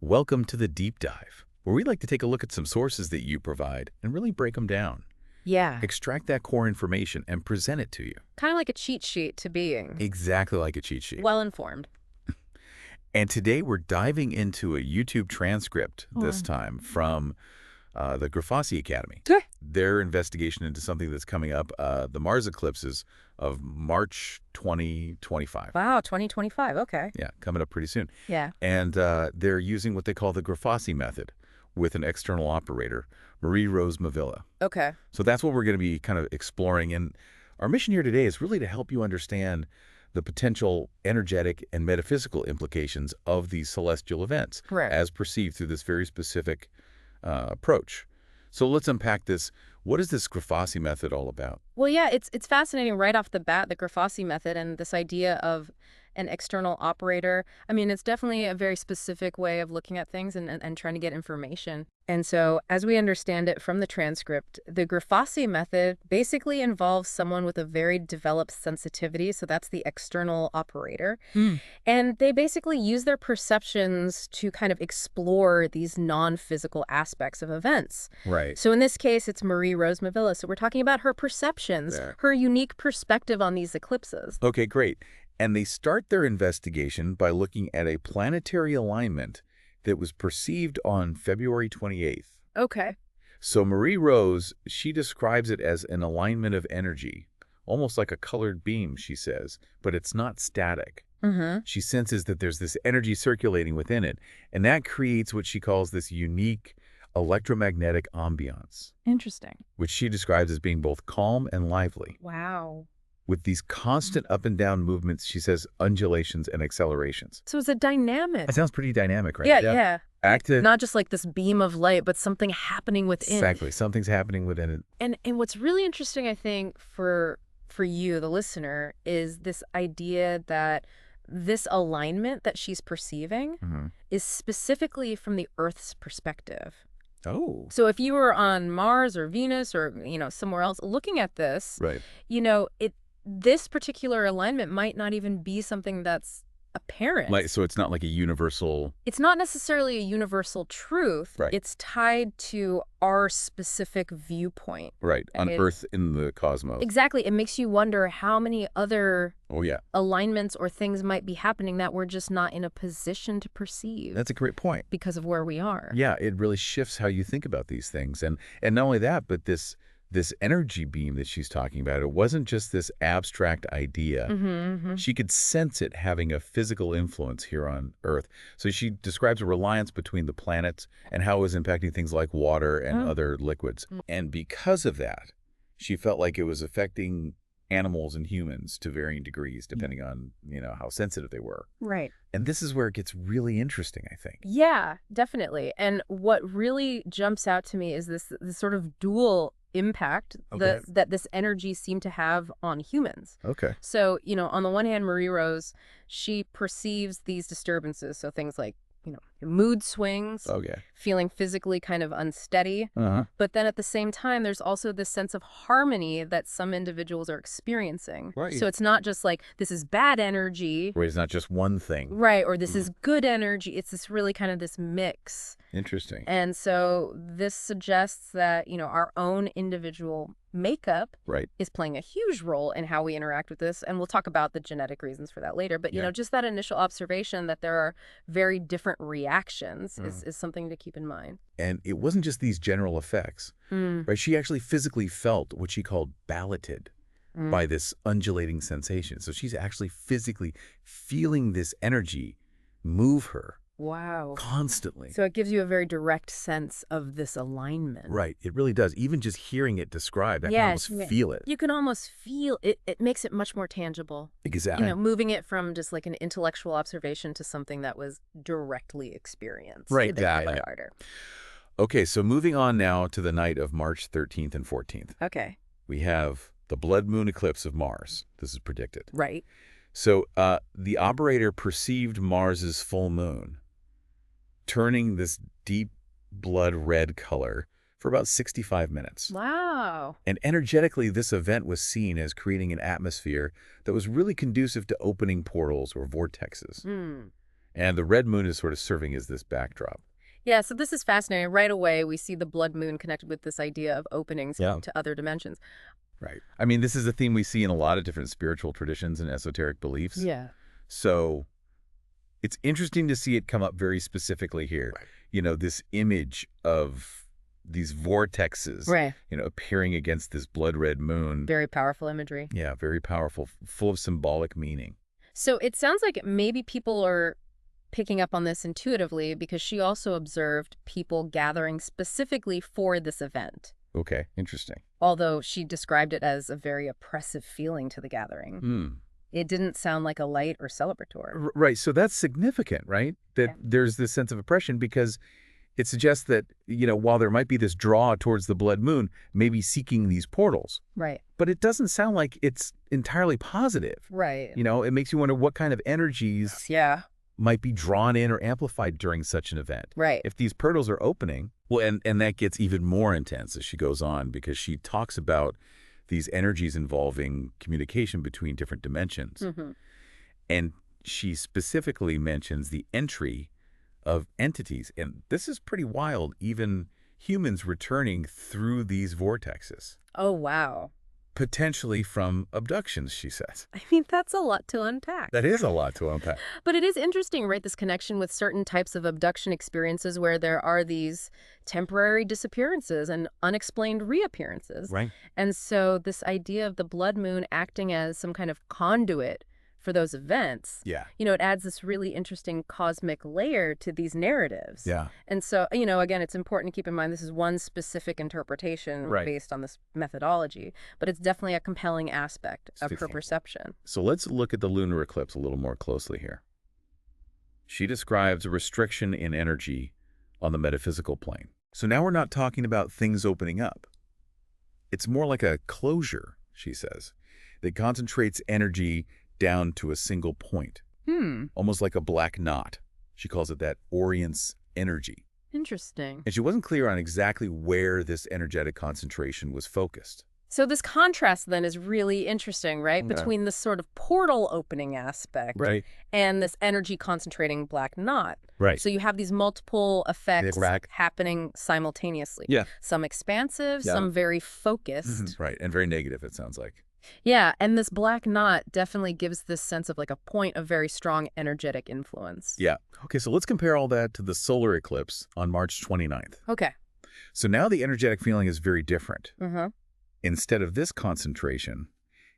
Welcome to the Deep Dive, where we like to take a look at some sources that you provide and really break them down. Yeah, Extract that core information and present it to you. kind of like a cheat sheet to being Exactly like a cheat sheet. well-informed. And today we're diving into a YouTube transcript this Oh. time from the Grifasi Academy. Sure. Their investigation into something that's coming up, the Mars eclipses of March 2025. Wow, 2025, okay. Yeah, coming up pretty soon. Yeah. And they're using what they call the Grifasi Method with an external operator, Marie-Rose Mavilla. Okay. So that's what we're going to be kind of exploring. And our mission here today is really to help you understand the potential energetic and metaphysical implications of these celestial events Right. as perceived through this very specific approach. So let's unpack this. What is this Grifasi method all about? Well, yeah, it's fascinating right off the bat, the Grifasi method and this idea of an external operator. I mean, it's definitely a very specific way of looking at things and trying to get information. And so, as we understand it from the transcript, the Grifasi method basically involves someone with a very developed sensitivity. So that's the external operator. And they basically use their perceptions to kind of explore these non-physical aspects of events. Right. So in this case, it's Marie-Rose Mavilla. So we're talking about her perceptions, There. her unique perspective on these eclipses. Okay, great. And they start their investigation by looking at a planetary alignment that was perceived on February 28th. Okay. So Marie-Rose, she describes it as an alignment of energy, almost like a colored beam, she says, but it's not static. Mm-hmm. She senses that there's this energy circulating within it, and that creates what she calls this unique electromagnetic ambiance, Interesting. which she describes as being both calm and lively. Wow. With these constant up and down movements, she says undulations and accelerations. So it's a dynamic. That sounds pretty dynamic, right? Yeah. Active. Not just like this beam of light, but something happening within. Exactly. Something's happening within it. And what's really interesting, I think, for you, the listener, is this idea that this alignment that she's perceiving is specifically from the Earth's perspective. Oh. So if you were on Mars or Venus or, somewhere else looking at this, Right. This particular alignment might not even be something that's apparent. So it's not like a universal... It's not necessarily a universal truth. Right. It's tied to our specific viewpoint. Right. On It- Earth in the cosmos. Exactly. It makes you wonder how many other Oh, yeah. alignments or things might be happening that we're just not in a position to perceive That's a great point. because of where we are. Yeah, it really shifts how you think about these things. And not only that, but this energy beam that she's talking about, it wasn't just this abstract idea. Mm-hmm. She could sense it having a physical influence here on Earth. So she describes a reliance between the planets and how it was impacting things like water and other liquids. And because of that, she felt like it was affecting animals and humans to varying degrees, depending on, how sensitive they were. Right. And this is where it gets really interesting, I think. Yeah, definitely. And what really jumps out to me is this sort of dual impact Okay. that this energy seemed to have on humans. Okay. So, on the one hand, Marie-Rose, she perceives these disturbances. So things like, mood swings, Okay. feeling physically kind of unsteady. Uh-huh. But then at the same time, there's also this sense of harmony that some individuals are experiencing. Right. So it's not just like, this is bad energy, Where it's not just one thing. right, or this is good energy. It's this really kind of this mix. Interesting. And so this suggests that, our own individual makeup Right. is playing a huge role in how we interact with this. And we'll talk about the genetic reasons for that later. But, Yeah. just that initial observation that there are very different reactions is something to keep in mind. And it wasn't just these general effects, right? She actually physically felt what she called balloted by this undulating sensation. So she's actually physically feeling this energy move her Wow. constantly. So it gives you a very direct sense of this alignment. Right. It really does. Even just hearing it described, I can Yes, almost feel it. You can almost feel it. It makes it much more tangible. Exactly. Moving it from just like an intellectual observation to something that was directly experienced. Right, It's kind of exactly. harder. Okay, so moving on now to the night of March 13th and 14th. Okay. We have the blood moon eclipse of Mars. This is predicted. Right. So the operator perceived Mars's full moon, turning this deep blood red color for about 65 minutes. Wow. And energetically, this event was seen as creating an atmosphere that was really conducive to opening portals or vortexes. And the red moon is sort of serving as this backdrop. Yeah, so this is fascinating. Right away, we see the blood moon connected with this idea of openings Yeah. to other dimensions. Right. I mean, this is a theme we see in a lot of different spiritual traditions and esoteric beliefs. Yeah. So it's interesting to see it come up very specifically here. Right. You know, this image of these vortexes, Right. you know, appearing against this blood red moon. Very powerful imagery. Yeah, very powerful, full of symbolic meaning. So it sounds like maybe people are picking up on this intuitively because she also observed people gathering specifically for this event. Okay, interesting. Although she described it as a very oppressive feeling to the gathering. It didn't sound like a light or celebratory. Right, so that's significant, right? That Yeah. there's this sense of oppression because it suggests that, you know, while there might be this draw towards the blood moon, maybe seeking these portals, Right. but it doesn't sound like it's entirely positive. Right. You know, it makes you wonder what kind of energies Yeah. might be drawn in or amplified during such an event. Right. If these portals are opening, well, and that gets even more intense as she goes on because she talks about these energies involving communication between different dimensions. Mm-hmm. And she specifically mentions the entry of entities. And this is pretty wild, even humans returning through these vortexes, Oh, wow. potentially from abductions, she says. I mean, that's a lot to unpack. That is a lot to unpack. But it is interesting, right, this connection with certain types of abduction experiences where there are these temporary disappearances and unexplained reappearances. Right. And so this idea of the blood moon acting as some kind of conduit for those events, Yeah. you know, it adds this really interesting cosmic layer to these narratives. Yeah. And so, you know, again, it's important to keep in mind this is one specific interpretation Right. based on this methodology, but it's definitely a compelling aspect of her Interesting. perception. So let's look at the lunar eclipse a little more closely here. She describes a restriction in energy on the metaphysical plane. So now we're not talking about things opening up. It's more like a closure, she says, that concentrates energy down to a single point, almost like a black knot. She calls it that Orient's energy. Interesting. And she wasn't clear on exactly where this energetic concentration was focused. So this contrast then is really interesting, right? Yeah. Between this sort of portal opening aspect Right. and this energy concentrating black knot. Right. So you have these multiple effects Right. happening simultaneously. Yeah. Some expansive, Yeah. some very focused. Right. And very negative, it sounds like. Yeah, and this black knot definitely gives this sense of like a point of very strong energetic influence. Yeah. Okay, so let's compare all that to the solar eclipse on March 29th. Okay. So now the energetic feeling is very different. Mm-hmm. Instead of this concentration,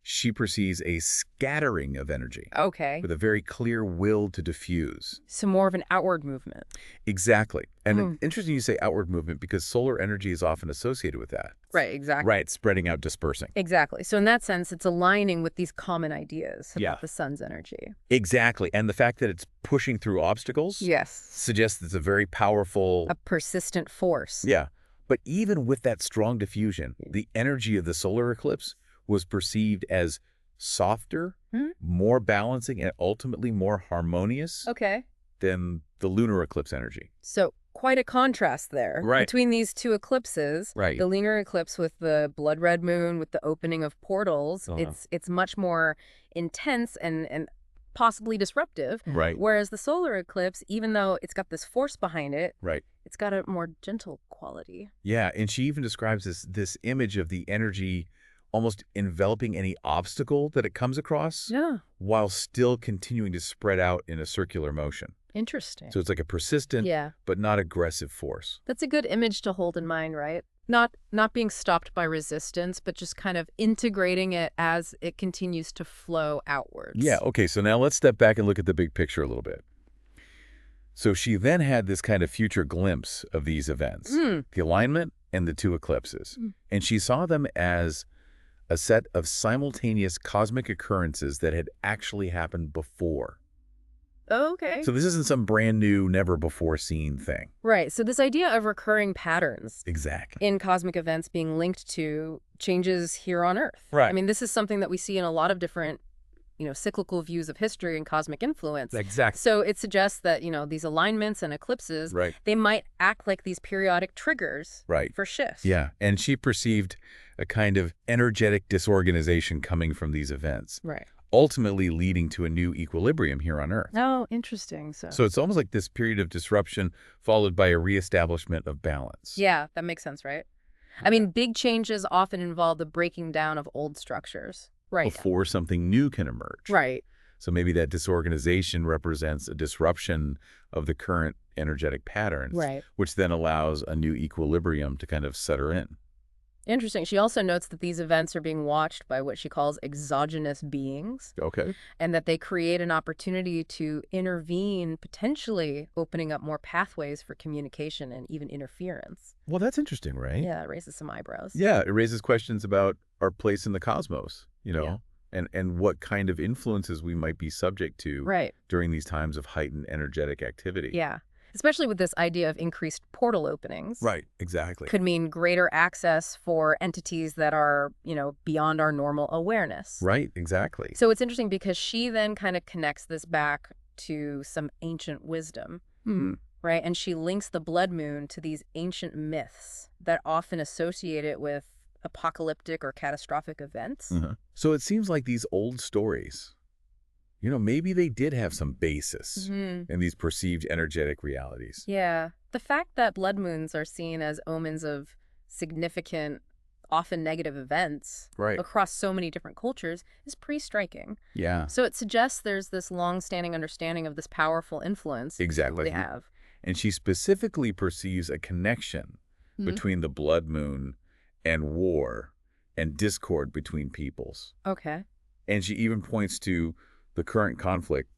she perceives a scattering of energy Okay. with a very clear will to diffuse. So more of an outward movement. Exactly. And interesting you say outward movement because solar energy is often associated with that. Right, exactly. Right, spreading out, dispersing. Exactly. So in that sense, it's aligning with these common ideas about Yeah. the sun's energy. Exactly. And the fact that it's pushing through obstacles Yes. suggests it's a very powerful... A persistent force. Yeah. But even with that strong diffusion, the energy of the solar eclipse was perceived as softer, more balancing, and ultimately more harmonious Okay. than the lunar eclipse energy. So quite a contrast there Right. between these two eclipses. Right. The lunar eclipse with the blood red moon, with the opening of portals. It's much more intense and possibly disruptive. Right. Whereas the solar eclipse, even though it's got this force behind it, Right. it's got a more gentle quality. Yeah, and she even describes this image of the energy almost enveloping any obstacle that it comes across Yeah. while still continuing to spread out in a circular motion. Interesting. So it's like a persistent Yeah. but not aggressive force. That's a good image to hold in mind, right? Not being stopped by resistance, but just kind of integrating it as it continues to flow outwards. Yeah, okay, so now let's step back and look at the big picture a little bit. So she then had this kind of future glimpse of these events, the alignment and the two eclipses. And she saw them as a set of simultaneous cosmic occurrences that had actually happened before. Oh, okay. So this isn't some brand new, never before seen thing. Right. So this idea of recurring patterns Exactly. in cosmic events being linked to changes here on Earth. Right. I mean, this is something that we see in a lot of different, cyclical views of history and cosmic influence. Exactly. So it suggests that, these alignments and eclipses, Right. they might act like these periodic triggers Right. for shifts. Yeah, and she perceived a kind of energetic disorganization coming from these events. Right. ultimately leading to a new equilibrium here on Earth. Oh, interesting. So it's almost like this period of disruption followed by a reestablishment of balance. Yeah, that makes sense, right? I mean, big changes often involve the breaking down of old structures. Right. Before something new can emerge. Right. So maybe that disorganization represents a disruption of the current energetic patterns, Right. which then allows a new equilibrium to kind of settle in. Interesting. She also notes that these events are being watched by what she calls exogenous beings, Okay. and that they create an opportunity to intervene, potentially opening up more pathways for communication and even interference. Well, that's interesting, right? Yeah, that raises some eyebrows. Yeah, it raises questions about our place in the cosmos, Yeah. and what kind of influences we might be subject to Right. during these times of heightened energetic activity. Yeah. Especially with this idea of increased portal openings. Right, exactly. Could mean greater access for entities that are, beyond our normal awareness. Right, exactly. So it's interesting because she then kind of connects this back to some ancient wisdom, right? And she links the blood moon to these ancient myths that often associate it with apocalyptic or catastrophic events. So it seems like these old stories, maybe they did have some basis in these perceived energetic realities. Yeah. The fact that blood moons are seen as omens of significant, often negative events across so many different cultures is pretty striking. Yeah. So it suggests there's this long-standing understanding of this powerful influence Exactly. they have. And she specifically perceives a connection between the blood moon and war and discord between peoples. Okay. And she even points to the current conflict,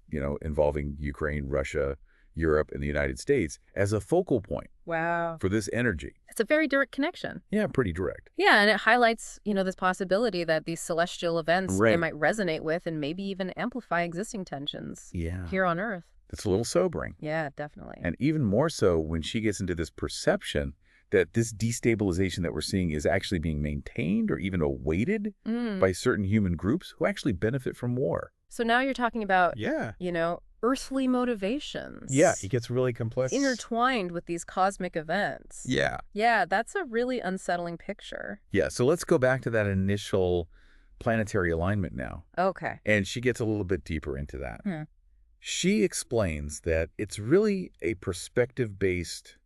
involving Ukraine, Russia, Europe, and the United States as a focal point Wow. for this energy. It's a very direct connection. Yeah, pretty direct. Yeah, and it highlights, this possibility that these celestial events they Right. might resonate with and maybe even amplify existing tensions here on Earth. It's a little sobering. Yeah, definitely. And even more so when she gets into this perception that this destabilization that we're seeing is actually being maintained or even awaited by certain human groups who actually benefit from war. So now you're talking about, Yeah. earthly motivations. Yeah, it gets really complex. Intertwined with these cosmic events. Yeah. Yeah, that's a really unsettling picture. Yeah, so let's go back to that initial planetary alignment now. Okay. And she gets a little bit deeper into that. Hmm. She explains that it's really a perspective-based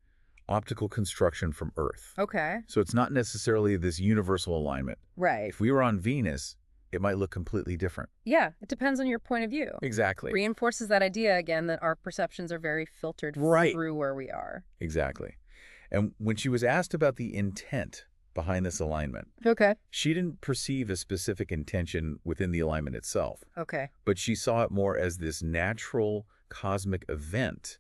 optical construction from Earth. Okay. So it's not necessarily this universal alignment. Right. If we were on Venus, it might look completely different. Yeah, it depends on your point of view. Exactly. Reinforces that idea again that our perceptions are very filtered through where we are. Exactly. And when she was asked about the intent behind this alignment, Okay. she didn't perceive a specific intention within the alignment itself, Okay. but she saw it more as this natural cosmic event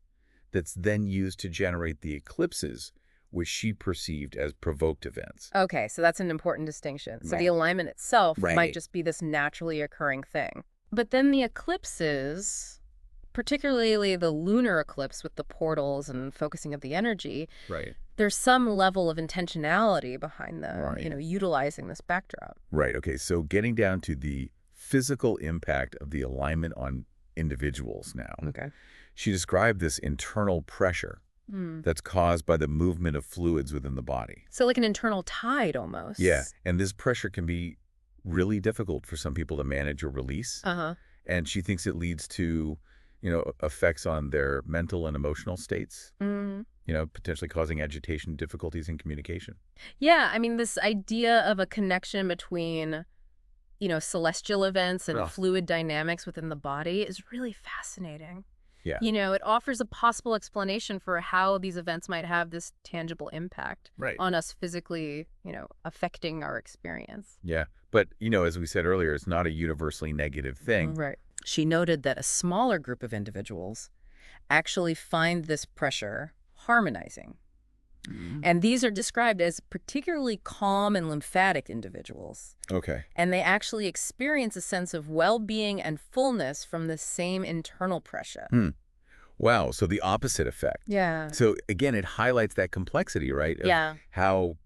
that's then used to generate the eclipses, which she perceived as provoked events. Okay, so that's an important distinction. So the Right. alignment itself Right. might just be this naturally occurring thing. But then the eclipses, particularly the lunar eclipse with the portals and focusing of the energy, Right. there's some level of intentionality behind the, Right. utilizing this backdrop. Right. Okay. So getting down to the physical impact of the alignment on individuals now. Okay. She described this internal pressure that's caused by the movement of fluids within the body. So like an internal tide almost. Yeah. And this pressure can be really difficult for some people to manage or release. Uh-huh. And she thinks it leads to, effects on their mental and emotional states, potentially causing agitation, difficulties in communication. Yeah, I mean, this idea of a connection between, celestial events and fluid dynamics within the body is really fascinating. Yeah. It offers a possible explanation for how these events might have this tangible impact on us physically, affecting our experience. Yeah. But, as we said earlier, it's not a universally negative thing. Right. She noted that a smaller group of individuals actually find this pressure harmonizing. And these are described as particularly calm and lymphatic individuals. Okay. And they actually experience a sense of well-being and fullness from the same internal pressure. Wow. So the opposite effect. Yeah. So again, it highlights that complexity, right? Of Yeah. how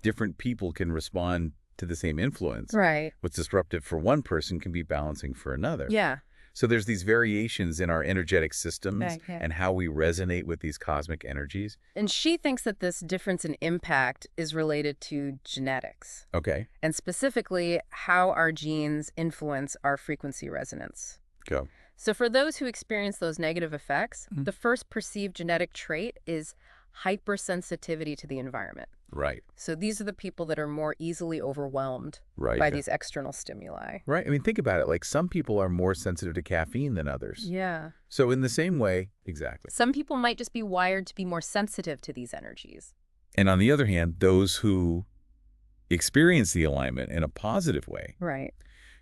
different people can respond to the same influence. Right. What's disruptive for one person can be balancing for another. Yeah. So there's these variations in our energetic systems Okay. and how we resonate with these cosmic energies. And she thinks that this difference in impact is related to genetics, Okay, and specifically how our genes influence our frequency resonance. go. So for those who experience those negative effects, Mhm. the first perceived genetic trait is hypersensitivity to the environment. Right, So these are the people that are more easily overwhelmed right. by these external stimuli. Right. I mean, think about it. Like some people are more sensitive to caffeine than others. Yeah. So in the same way, exactly. Some people might just be wired to be more sensitive to these energies. And on the other hand, those who experience the alignment in a positive way, Right.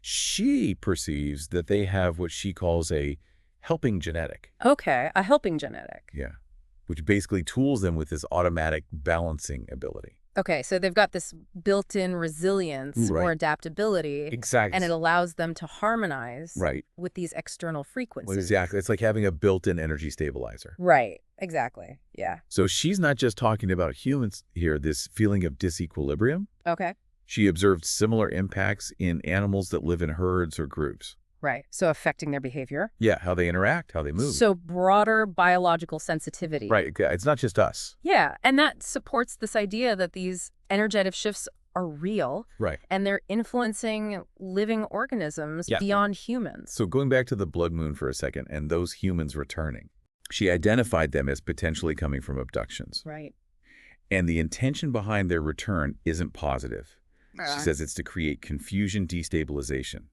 she perceives that they have what she calls a helping genetic. Okay, a helping genetic. Yeah. Which basically tools them with this automatic balancing ability. Okay, so they've got this built-in resilience Right. or adaptability, Exactly. and it allows them to harmonize Right. with these external frequencies. Well, exactly. It's like having a built-in energy stabilizer. Right, exactly. Yeah. So she's not just talking about humans here, this feeling of disequilibrium. Okay. She observed similar impacts in animals that live in herds or groups. Right. So affecting their behavior. Yeah, how they interact, how they move. So broader biological sensitivity. Right, it's not just us. Yeah, and that supports this idea that these energetic shifts are real Right. and they're influencing living organisms Yeah. beyond humans. So going back to the blood moon for a second and those humans returning, she identified them as potentially coming from abductions. Right. And the intention behind their return isn't positive. She says it's to create confusion, destabilization,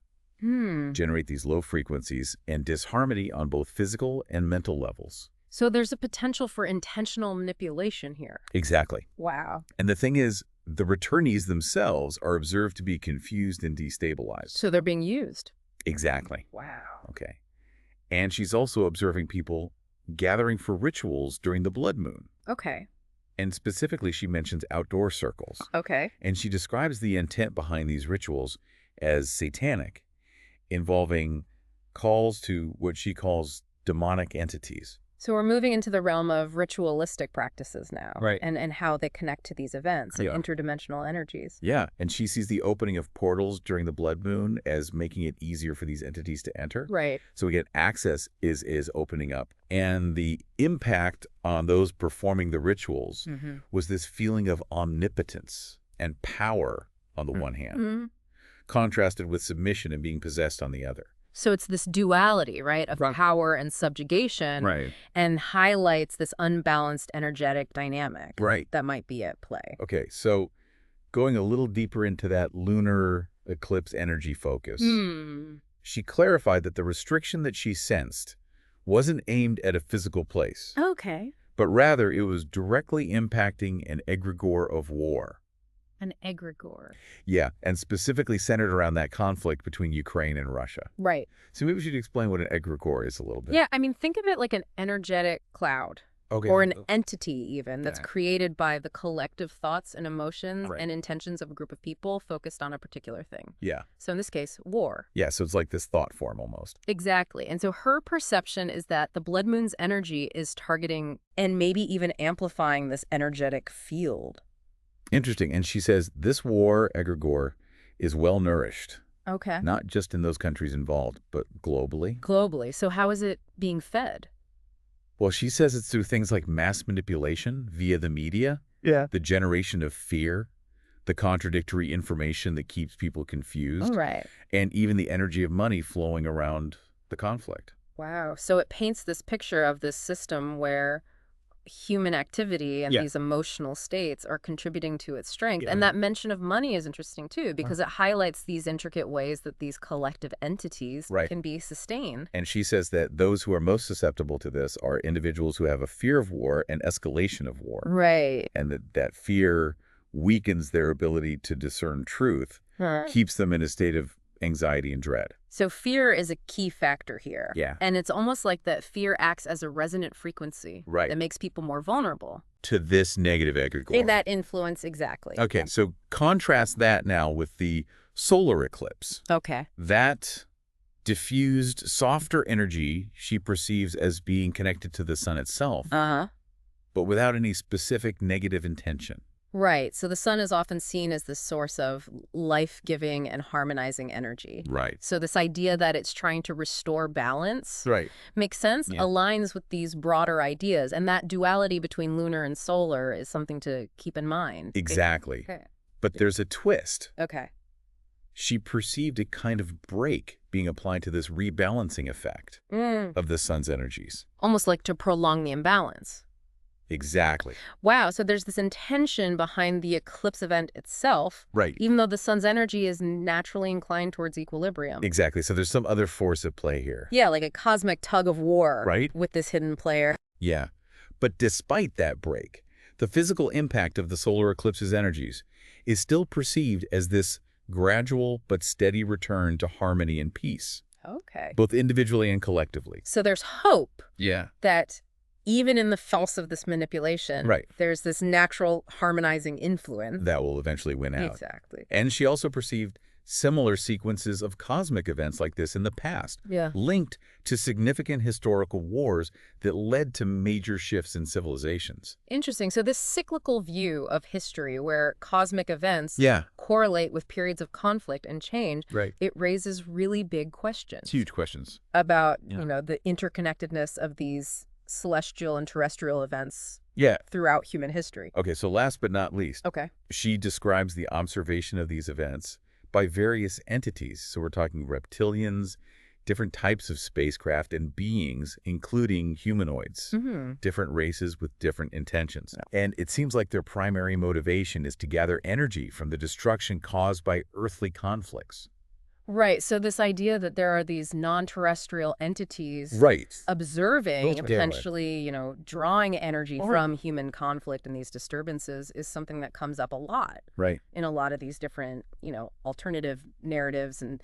generate these low frequencies, and disharmony on both physical and mental levels. So there's a potential for intentional manipulation here. Exactly. Wow. And the thing is, the returnees themselves are observed to be confused and destabilized. So they're being used. Exactly. Wow. Okay. And she's also observing people gathering for rituals during the blood moon. Okay. And specifically, she mentions outdoor circles. Okay. And she describes the intent behind these rituals as satanic, involving calls to what she calls demonic entities. So we're moving into the realm of ritualistic practices now. Right. And how they connect to these events and Yeah. interdimensional energies. Yeah, and she sees the opening of portals during the blood moon as making it easier for these entities to enter. Right. So again, access is opening up. And the impact on those performing the rituals was this feeling of omnipotence and power on the one hand, contrasted with submission and being possessed on the other. So it's this duality, right, of power and subjugation, Right. and highlights this unbalanced energetic dynamic Right. that might be at play. Okay, so going a little deeper into that lunar eclipse energy focus, she clarified that the restriction that she sensed wasn't aimed at a physical place, Okay. but rather it was directly impacting an egregore of war. An egregore. Yeah, and specifically centered around that conflict between Ukraine and Russia. Right. So maybe we should explain what an egregore is a little bit. Yeah, I mean, think of it like an energetic cloud. Okay. Or an entity even that's Yeah. created by the collective thoughts and emotions Right. and intentions of a group of people focused on a particular thing. Yeah. So in this case, war. Yeah, so it's like this thought form almost. Exactly. And so her perception is that the blood moon's energy is targeting and maybe even amplifying this energetic field. Interesting. And she says this war, egregore, is well-nourished, Okay. not just in those countries involved, but globally. Globally. So how is it being fed? Well, she says it's through things like mass manipulation via the media, the generation of fear, the contradictory information that keeps people confused, All right. and even the energy of money flowing around the conflict. Wow. So it paints this picture of this system where human activity and these emotional states are contributing to its strength. And that mention of money is interesting too, because it highlights these intricate ways that these collective entities can be sustained. And she says that those who are most susceptible to this are individuals who have a fear of war and escalation of war. Right. And that fear weakens their ability to discern truth, keeps them in a state of anxiety and dread. So fear is a key factor here. Yeah. And it's almost like that fear acts as a resonant frequency that makes people more vulnerable To this negative egregore. that influence, exactly. Okay, so contrast that now with the solar eclipse. Okay. That diffused, softer energy she perceives as being connected to the sun itself, Uh-huh. but without any specific negative intention. Right. So the sun is often seen as the source of life-giving and harmonizing energy. Right. So this idea that it's trying to restore balance Right. makes sense, Yeah. aligns with these broader ideas. And that duality between lunar and solar is something to keep in mind. Exactly. Okay. But there's a twist. Okay. She perceived a kind of break being applied to this rebalancing effect of the sun's energies. Almost like to prolong the imbalance. Exactly. Wow, so there's this intention behind the eclipse event itself, Right. even though the sun's energy is naturally inclined towards equilibrium. Exactly. So there's some other force at play here. Yeah, like a cosmic tug of war Right. with this hidden player. Yeah. But despite that break, the physical impact of the solar eclipse's energies is still perceived as this gradual but steady return to harmony and peace, Okay. both individually and collectively. So there's hope Yeah. that even in the false of this manipulation, Right. there's this natural harmonizing influence. That will eventually win out. Exactly. And she also perceived similar sequences of cosmic events like this in the past, Yeah. linked to significant historical wars that led to major shifts in civilizations. Interesting. So this cyclical view of history where cosmic events Yeah. correlate with periods of conflict and change, Right. it raises really big questions. It's huge questions. About, Yeah. the interconnectedness of these celestial and terrestrial events Yeah. throughout human history. Okay, so last but not least, Okay. she describes the observation of these events by various entities. So we're talking reptilians, different types of spacecraft and beings, including humanoids, different races with different intentions. And it seems like their primary motivation is to gather energy from the destruction caused by earthly conflicts. Right. So this idea that there are these non-terrestrial entities Right. observing and Totally. potentially, drawing energy Right. from human conflict and these disturbances is something that comes up a lot Right. in a lot of these different, alternative narratives and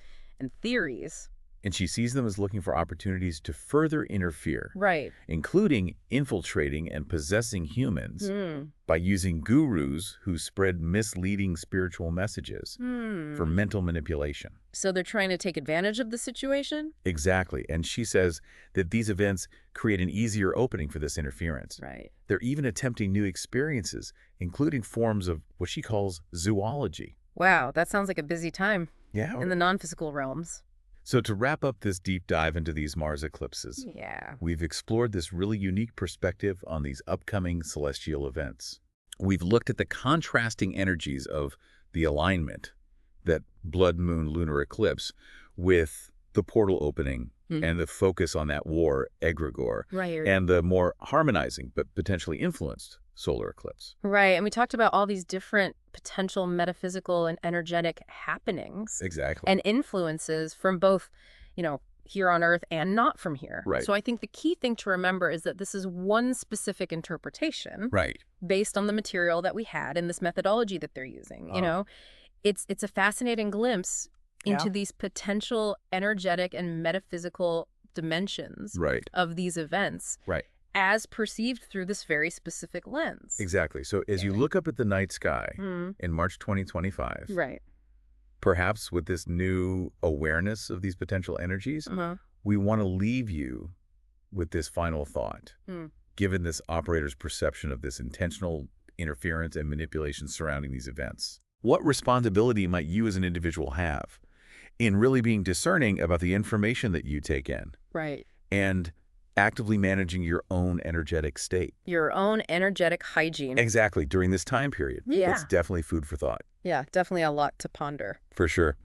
theories. And she sees them as looking for opportunities to further interfere, Right. including infiltrating and possessing humans Hmm. by using gurus who spread misleading spiritual messages for mental manipulation. So they're trying to take advantage of the situation? Exactly. And she says that these events create an easier opening for this interference. Right. They're even attempting new experiences, including forms of what she calls zoology. Wow, that sounds like a busy time Yeah. in the non-physical realms. So to wrap up this deep dive into these Mars eclipses, Yeah. we've explored this really unique perspective on these upcoming celestial events. We've looked at the contrasting energies of the alignment, that blood moon lunar eclipse, with the portal opening and the focus on that war egregore, Right. and the more harmonizing but potentially influenced solar eclipse. Right. And we talked about all these different potential metaphysical and energetic happenings Exactly. and influences from both, here on Earth and not from here. Right. So I think the key thing to remember is that this is one specific interpretation Right. based on the material that we had and this methodology that they're using. It's a fascinating glimpse into these potential energetic and metaphysical dimensions Right. of these events. Right. As perceived through this very specific lens. Exactly. So as you look up at the night sky Mm. in March 2025, Right. perhaps with this new awareness of these potential energies, we want to leave you with this final thought. Given this operator's perception of this intentional interference and manipulation surrounding these events, what responsibility might you as an individual have in really being discerning about the information that you take in Right. and actively managing your own energetic state? Your own energetic hygiene. Exactly. During this time period. Yeah. It's definitely food for thought. Yeah, definitely a lot to ponder. For sure.